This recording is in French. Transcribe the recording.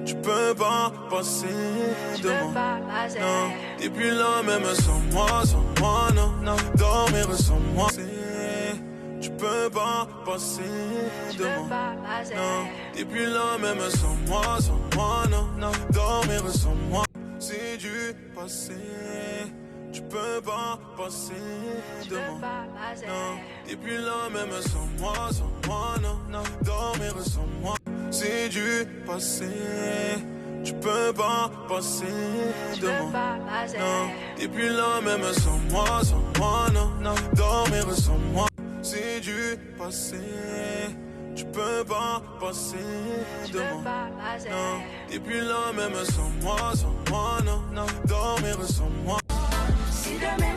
Tu peux pas passer de moi. Non, t'es plus là même sans moi, non. Dormir sans moi. Tu peux pas passer de moi. Non, t'es plus là même sans moi, non. Dormir sans moi. C'est du passé. Tu peux pas passer de moi. Non, t'es plus là même sans moi, non. Dormir sans moi. C'est du passé. Tu peux pas passer de moi. Non, t'es plus là même sans moi, non. Dormir sans moi. C'est du passé. Tu peux pas passer de moi. Non, t'es plus là même sans moi, non. Dormir sans moi. Si demain